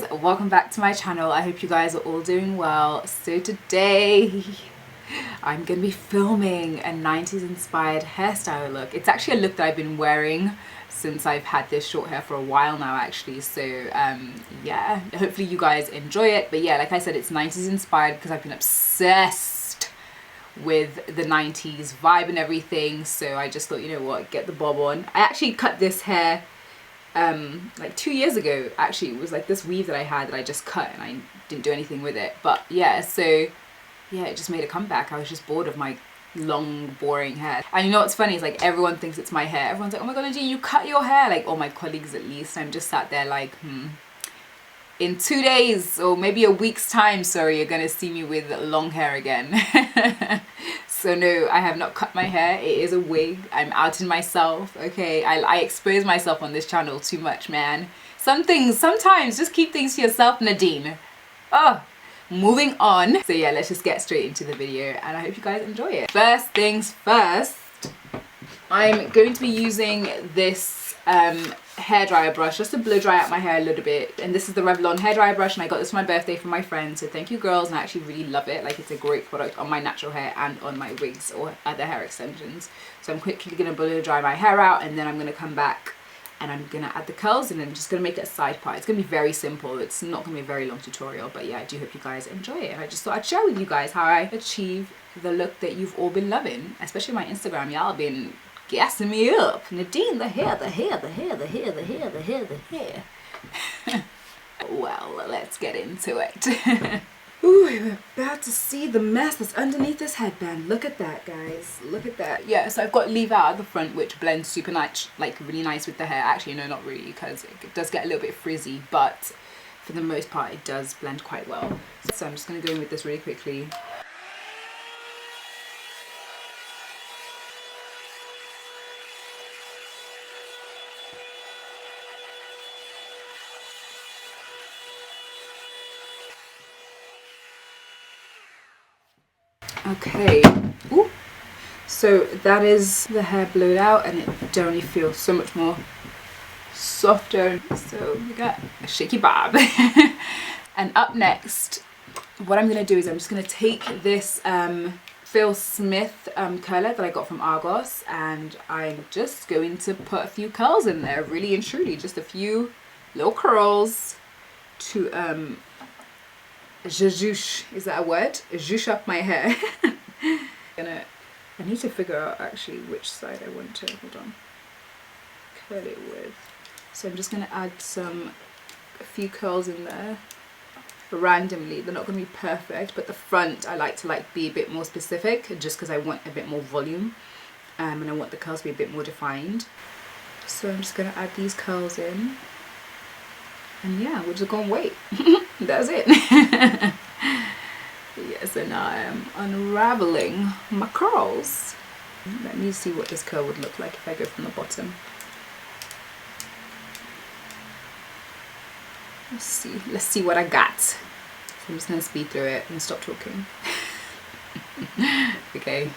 guys, welcome back to my channel. I hope you guys are all doing well. So today I'm gonna be filming a 90s inspired hairstyle look. It's actually a look that I've been wearing since I've had this short hair for a while now actually, so yeah, hopefully you guys enjoy it. But yeah, like I said, it's 90s inspired because I've been obsessed with the 90s vibe and everything, so I just thought, you know what, get the bob on. I actually cut this hair like 2 years ago. Actually, it was like this weave that I had that I just cut and I didn't do anything with it. But yeah, so yeah, it just made a comeback. I was just bored of my long boring hair. And you know what's funny is like everyone thinks it's my hair. Everyone's like, oh my god, Nadine, you cut your hair. Like all my colleagues at least. I'm just sat there like in 2 days or maybe a week's time, sorry, you're gonna see me with long hair again. So no, I have not cut my hair. It is a wig. I'm outing myself, okay? I expose myself on this channel too much, man. Some things, sometimes just keep things to yourself, Nadine. Oh, moving on. So yeah, let's just get straight into the video and I hope you guys enjoy it. First things first, I'm going to be using this hairdryer brush just to blow dry out my hair a little bit, and this is the Revlon hairdryer brush, and I got this for my birthday from my friend, so thank you girls, and I actually really love it. Like, it's a great product on my natural hair and on my wigs or other hair extensions. So I'm quickly gonna blow dry my hair out, and then I'm gonna come back and I'm gonna add the curls, and I'm just gonna make it a side part. It's gonna be very simple. It's not gonna be a very long tutorial, but yeah, I do hope you guys enjoy it, and I just thought I'd share with you guys how I achieve the look that you've all been loving, especially my Instagram. Y'all been gassing me up. Nadine, the hair, the hair, the hair, the hair, the hair, the hair, the hair. Well, let's get into it. Ooh, we're about to see the mess that's underneath this headband. Look at that, guys. Look at that. Yeah, so I've got leave out at the front, which blends super nice, like really nice with the hair. Actually, no, not really, because it does get a little bit frizzy, but for the most part, it does blend quite well. So I'm just going to go in with this really quickly. Okay, ooh. So that is the hair blowed out, and it definitely feels so much more softer. So we got a shaky bob. And up next, what I'm gonna do is I'm just gonna take this Phil Smith curler that I got from Argos, and I'm just going to put a few curls in there, really and truly, just a few little curls to zhuzh, is that a word? Zhuzh up my hair. I need to figure out actually which side I want to, hold on, curl it with. So I'm just going to add a few curls in there randomly. They're not going to be perfect, but the front I like to be a bit more specific, just because I want a bit more volume, and I want the curls to be a bit more defined. So I'm just going to add these curls in. And yeah, we're just gonna wait. That's it. Yeah, so now I am unraveling my curls. Let me see what this curl would look like if I go from the bottom. Let's see what I got. So I'm just gonna speed through it and stop talking. Okay.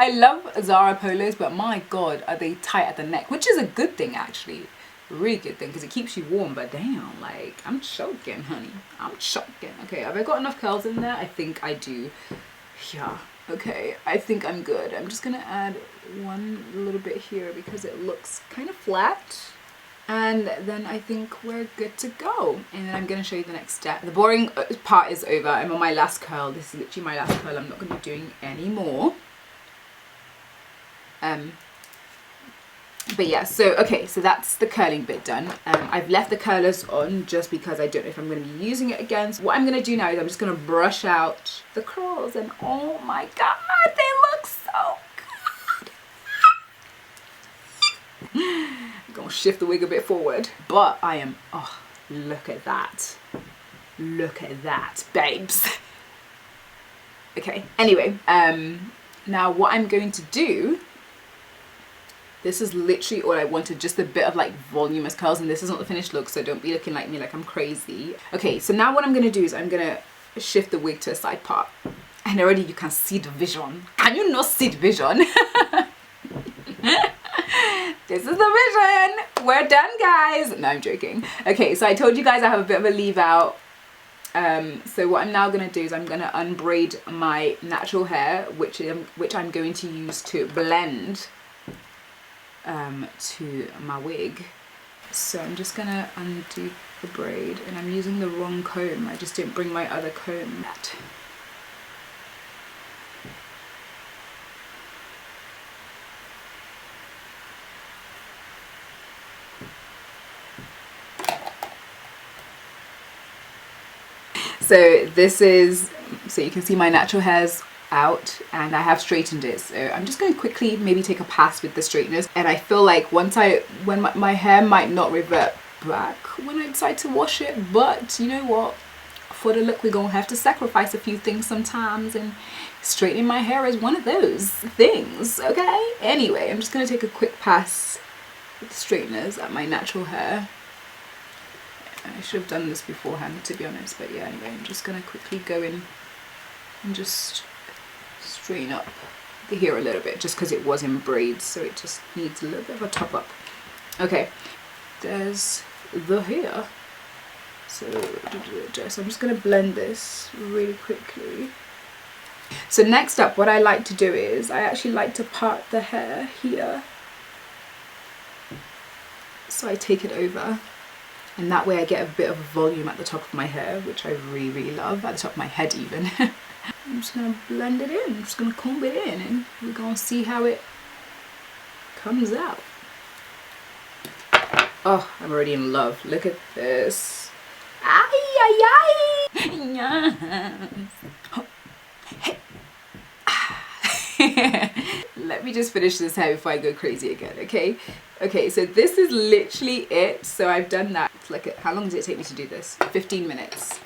I love Zara polos, but my god, are they tight at the neck, which is a good thing actually. Really good thing, because it keeps you warm, but damn, like, I'm choking, honey. I'm choking. Okay, have I got enough curls in there? I think I do. Yeah, okay, I think I'm good. I'm just gonna add one little bit here because it looks kind of flat. And then I think we're good to go. And then I'm gonna show you the next step. The boring part is over. I'm on my last curl. This is literally my last curl. I'm not gonna be doing any more. But yeah, so okay, so that's the curling bit done. I've left the curlers on just because I don't know if I'm going to be using it again. So what I'm going to do now is I'm just going to brush out the curls, and oh my god, they look so good. I'm gonna shift the wig a bit forward. But I am, oh, look at that. Look at that, babes. Okay, anyway, now what I'm going to do, this is literally all I wanted, just a bit of like voluminous curls, and this is not the finished look, so don't be looking like me like I'm crazy. Okay, so now what I'm gonna do is I'm gonna shift the wig to a side part, and already you can see the vision. Can you not see the vision? This is the vision. We're done, guys. No, I'm joking. Okay, so I told you guys I have a bit of a leave out. So what I'm now going to do is I'm going to unbraid my natural hair, which I'm going to use to blend to my wig. So I'm just going to undo the braid, and I'm using the wrong comb. I just didn't bring my other comb. So this is, so you can see my natural hair's out and I have straightened it. So I'm just going to quickly maybe take a pass with the straighteners. And I feel like when my hair might not revert back when I decide to wash it, but you know what? For the look, we're going to have to sacrifice a few things sometimes, and straightening my hair is one of those things, okay? Anyway, I'm just going to take a quick pass with the straighteners at my natural hair. I should have done this beforehand, to be honest, but yeah, anyway, I'm just gonna quickly go in and just straighten up the hair a little bit, just because it was in braids, so it just needs a little bit of a top up. Okay, there's the hair. So I'm just gonna blend this really quickly. So next up, what I like to do is I actually like to part the hair here. So I take it over. And that way I get a bit of volume at the top of my hair, which I really, really love, at the top of my head even. I'm just going to blend it in, I'm just going to comb it in, and we're going to see how it comes out. Oh, I'm already in love. Look at this. Ay, ay, ay. Yes. Let me just finish this hair before I go crazy again, okay? Okay, so this is literally it. So I've done that. Like, how long did it take me to do this? 15 minutes.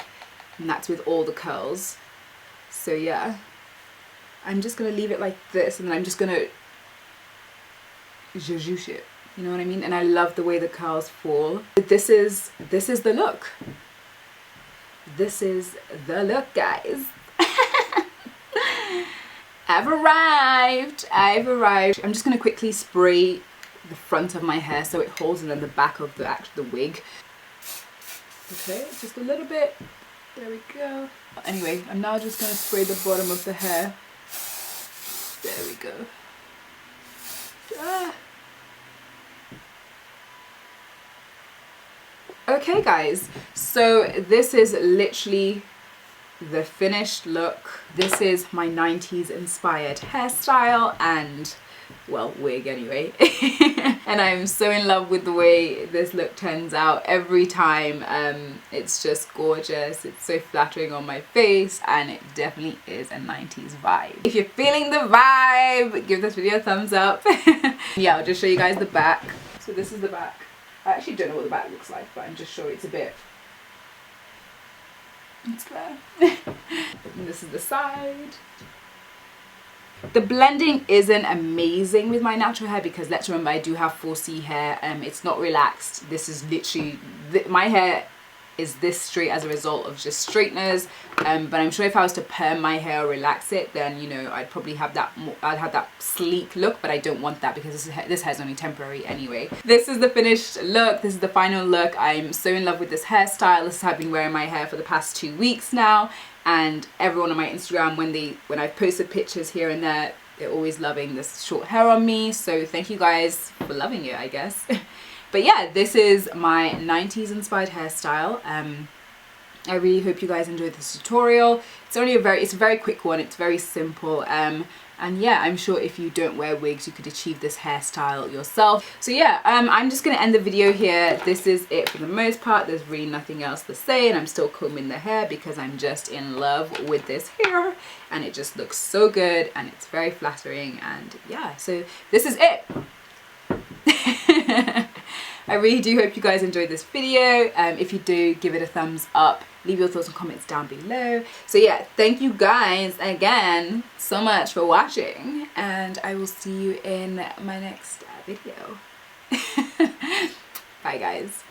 And that's with all the curls. So yeah, I'm just gonna leave it like this, and then I'm just gonna zhuzh it. You know what I mean? And I love the way the curls fall. This is the look. This is the look, guys. I've arrived. I'm just gonna quickly spray the front of my hair so it holds, and then the back of the wig. Okay, just a little bit. There we go. Anyway, I'm now just gonna spray the bottom of the hair. There we go. Ah. Okay, guys. So this is literally the finished look. This is my 90s inspired hairstyle and, well, wig anyway. And I'm so in love with the way this look turns out every time. It's just gorgeous. It's so flattering on my face, and it definitely is a 90s vibe. If you're feeling the vibe, give this video a thumbs up. Yeah, I'll just show you guys the back. So this is the back. I actually don't know what the back looks like, but I'm just sure it's a bit, it's there. And this is the side. The blending isn't amazing with my natural hair because let's remember I do have 4C hair. It's not relaxed. This is literally, my hair is this straight as a result of just straighteners. But I'm sure if I was to perm my hair or relax it, then you know I'd probably have that more, I'd have that sleek look, but I don't want that because this hair's only temporary anyway. This is the finished look. This is the final look. I'm so in love with this hairstyle. This is how I've been wearing my hair for the past 2 weeks now. And everyone on my Instagram, when I've posted pictures here and there, they're always loving this short hair on me. So thank you guys for loving it, I guess. But yeah, this is my 90s inspired hairstyle. I really hope you guys enjoyed this tutorial. It's only it's a very quick one. It's very simple. And yeah, I'm sure if you don't wear wigs, you could achieve this hairstyle yourself. So yeah, I'm just gonna end the video here. This is it for the most part. There's really nothing else to say, and I'm still combing the hair because I'm just in love with this hair, and it just looks so good, and it's very flattering, and yeah, so this is it. I really do hope you guys enjoyed this video. If you do, give it a thumbs up. Leave your thoughts and comments down below. So yeah, thank you guys again so much for watching, and I will see you in my next video. Bye guys.